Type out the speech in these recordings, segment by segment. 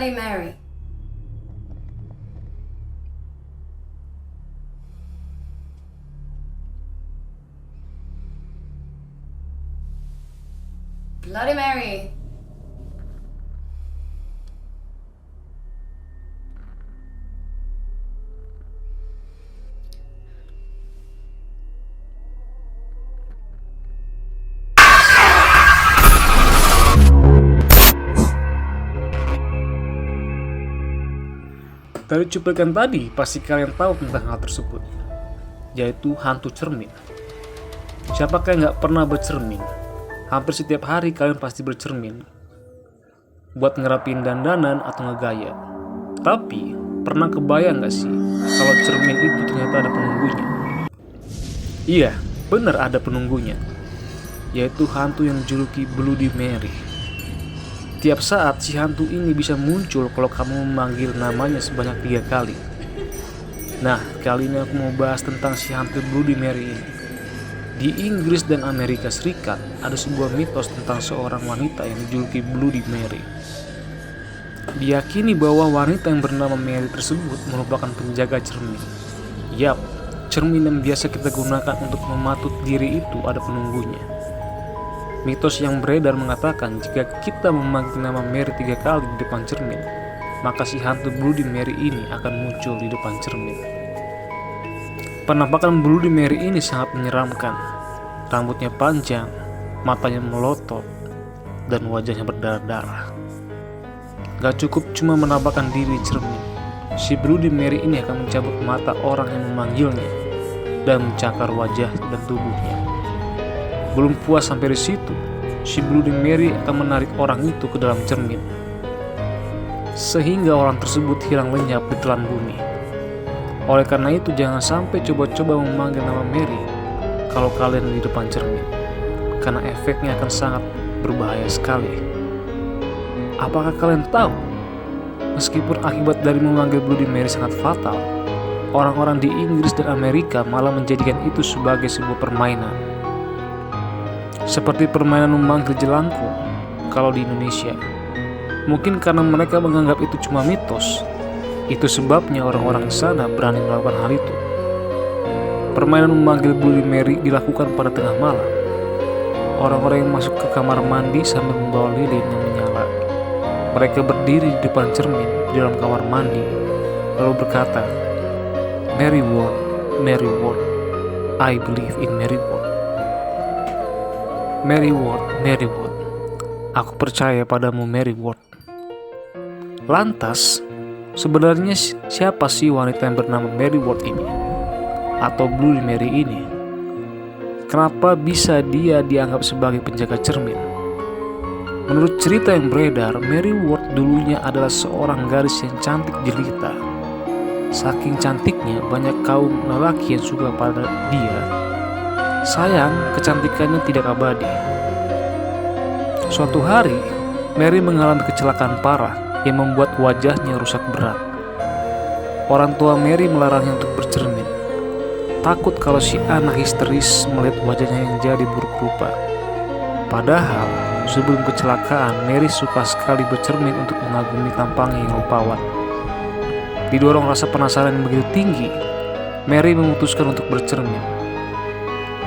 Bloody Mary. Bloody Mary. Dari cuplikan tadi, pasti kalian tahu tentang hal tersebut, yaitu hantu cermin. Siapakah yang gak pernah bercermin? Hampir setiap hari kalian pasti bercermin buat ngerapin dandanan atau ngegaya. Tapi, pernah kebayang gak sih kalau cermin itu ternyata ada penunggunya? Iya, benar ada penunggunya, yaitu hantu yang dijuluki Bloody Mary. Tiap saat si hantu ini bisa muncul kalau kamu memanggil namanya sebanyak 3 kali. Nah, kali ini aku mau bahas tentang si hantu Bloody Mary ini. Di Inggris dan Amerika Serikat ada sebuah mitos tentang seorang wanita yang dijuluki Bloody Mary. Diyakini bahwa wanita yang bernama Mary tersebut merupakan penjaga cermin. Yap, cermin yang biasa kita gunakan untuk mematut diri itu ada penunggunya. Mitos yang beredar mengatakan jika kita memanggil nama Mary 3 kali di depan cermin, maka si hantu Bloody Mary ini akan muncul di depan cermin. Penampakan Bloody Mary ini sangat menyeramkan. Rambutnya panjang, matanya melotot, dan wajahnya berdarah-darah. Gak cukup cuma menampakkan diri di cermin, si Bloody Mary ini akan mencabut mata orang yang memanggilnya dan mencakar wajah dan tubuhnya. Belum puas sampai di situ, si Bloody Mary akan menarik orang itu ke dalam cermin, sehingga orang tersebut hilang lenyap di telan bumi. Oleh karena itu, jangan sampai coba-coba memanggil nama Mary kalau kalian di depan cermin, karena efeknya akan sangat berbahaya sekali. Apakah kalian tahu, meskipun akibat dari memanggil Bloody Mary sangat fatal, orang-orang di Inggris dan Amerika malah menjadikan itu sebagai sebuah permainan. Seperti permainan memanggil jelangkung kalau di Indonesia. Mungkin karena mereka menganggap itu cuma mitos, itu sebabnya orang-orang di sana berani melakukan hal itu. Permainan memanggil Bloody Mary dilakukan pada tengah malam. Orang-orang yang masuk ke kamar mandi sambil membawa lilin yang menyala. Mereka berdiri di depan cermin di dalam kamar mandi, lalu berkata, "Mary Ward, Mary Ward, I believe in Mary Ward. Mary Ward, Mary Ward, aku percaya padamu Mary Ward." Lantas, sebenarnya siapa sih wanita yang bernama Mary Ward ini? Atau Bloody Mary ini? Kenapa bisa dia dianggap sebagai penjaga cermin? Menurut cerita yang beredar, Mary Ward dulunya adalah seorang gadis yang cantik jelita. Saking cantiknya, banyak kaum lelaki yang suka pada dia. Sayang, kecantikannya tidak abadi. Suatu hari, Mary mengalami kecelakaan parah yang membuat wajahnya rusak berat. Orang tua Mary melarangnya untuk bercermin, takut kalau si anak histeris melihat wajahnya yang jadi buruk rupa. Padahal, sebelum kecelakaan, Mary suka sekali bercermin untuk mengagumi tampangnya yang rupawan. Didorong rasa penasaran yang begitu tinggi, Mary memutuskan untuk bercermin.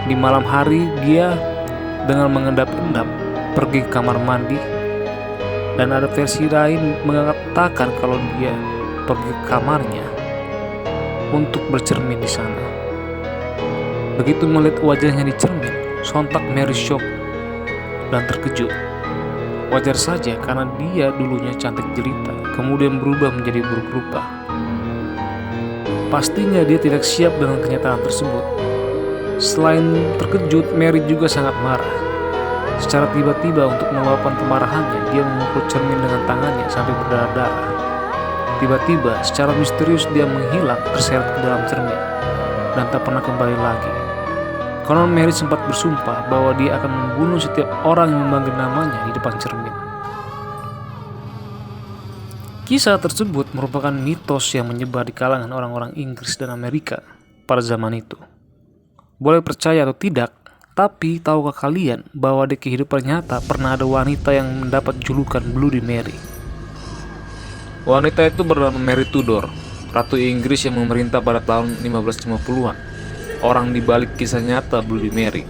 Di malam hari, dia dengan mengendap-endap pergi ke kamar mandi, dan ada versi lain mengatakan kalau dia pergi ke kamarnya untuk bercermin di sana. Begitu melihat wajahnya di cermin, sontak Mary shock dan terkejut. Wajar saja karena dia dulunya cantik jelita, kemudian berubah menjadi buruk rupa. Pastinya dia tidak siap dengan kenyataan tersebut. Selain terkejut, Mary juga sangat marah. Secara tiba-tiba untuk meluapkan kemarahannya, dia memukul cermin dengan tangannya sampai berdarah-darah. Tiba-tiba, secara misterius dia menghilang terseret ke dalam cermin dan tak pernah kembali lagi. Konon Mary sempat bersumpah bahwa dia akan membunuh setiap orang yang memanggil namanya di depan cermin. Kisah tersebut merupakan mitos yang menyebar di kalangan orang-orang Inggris dan Amerika pada zaman itu. Boleh percaya atau tidak, tapi tahukah kalian bahwa di kehidupan nyata pernah ada wanita yang mendapat julukan Bloody Mary? Wanita itu bernama Mary Tudor, Ratu Inggris yang memerintah pada tahun 1550-an. Orang di balik kisah nyata Bloody Mary.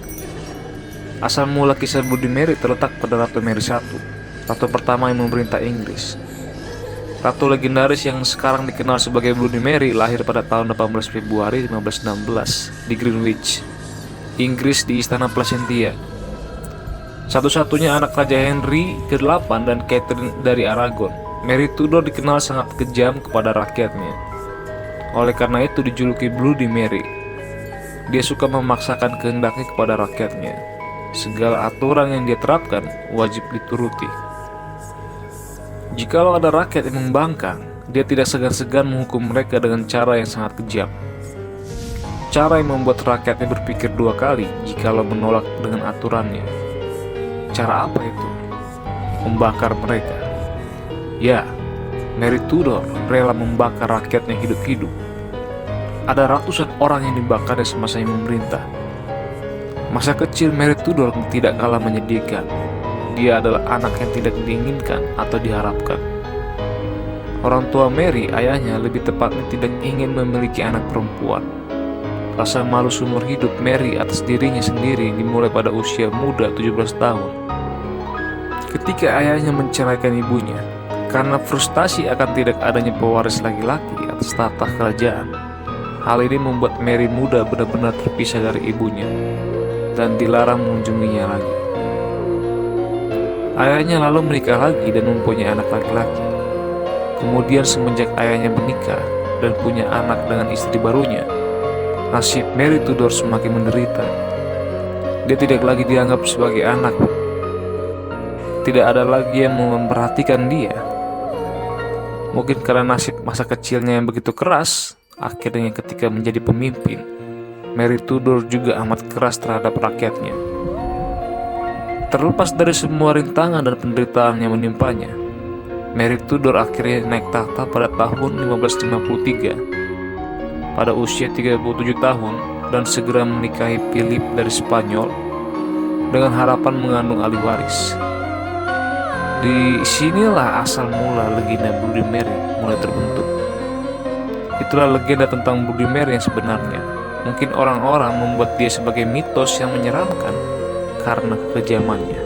Asal mula kisah Bloody Mary terletak pada Ratu Mary I, ratu pertama yang memerintah Inggris. Ratu legendaris yang sekarang dikenal sebagai Bloody Mary lahir pada tahun 18 Februari 1516 di Greenwich, Inggris di Istana Placentia. Satu-satunya anak Raja Henry ke-8 dan Catherine dari Aragon, Mary Tudor dikenal sangat kejam kepada rakyatnya. Oleh karena itu dijuluki Bloody Mary. Dia suka memaksakan kehendaknya kepada rakyatnya. Segala aturan yang dia terapkan wajib dituruti. Jikalau ada rakyat yang membangkang, dia tidak segan-segan menghukum mereka dengan cara yang sangat kejam. Cara yang membuat rakyatnya berpikir dua kali jikalau menolak dengan aturannya. Cara apa itu? Membakar mereka. Ya, Mary Tudor rela membakar rakyatnya hidup-hidup. Ada ratusan orang yang dibakarnya semasa memerintah. Masa kecil Mary Tudor tidak kalah menyedihkan. Dia adalah anak yang tidak diinginkan atau diharapkan. Orang tua Mary, ayahnya lebih tepatnya tidak ingin memiliki anak perempuan. Rasa malu seumur hidup Mary atas dirinya sendiri dimulai pada usia muda 17 tahun. Ketika ayahnya menceraikan ibunya, karena frustasi akan tidak adanya pewaris laki-laki atas tahta kerajaan. Hal ini membuat Mary muda benar-benar terpisah dari ibunya dan dilarang mengunjunginya lagi. Ayahnya lalu menikah lagi dan mempunyai anak laki-laki. Kemudian semenjak ayahnya menikah dan punya anak dengan istri barunya, nasib Mary Tudor semakin menderita. Dia tidak lagi dianggap sebagai anak. Tidak ada lagi yang memperhatikan dia. Mungkin karena nasib masa kecilnya yang begitu keras, akhirnya ketika menjadi pemimpin, Mary Tudor juga amat keras terhadap rakyatnya. Terlepas dari semua rintangan dan penderitaan yang menimpanya, Mary Tudor akhirnya naik tahta pada tahun 1553 pada usia 37 tahun dan segera menikahi Philip dari Spanyol dengan harapan mengandung ahli waris. Di sinilah asal mula legenda Bloody Mary mulai terbentuk. Itulah legenda tentang Bloody Mary yang sebenarnya. Mungkin orang-orang membuat dia sebagai mitos yang menyeramkan karena kekejamannya.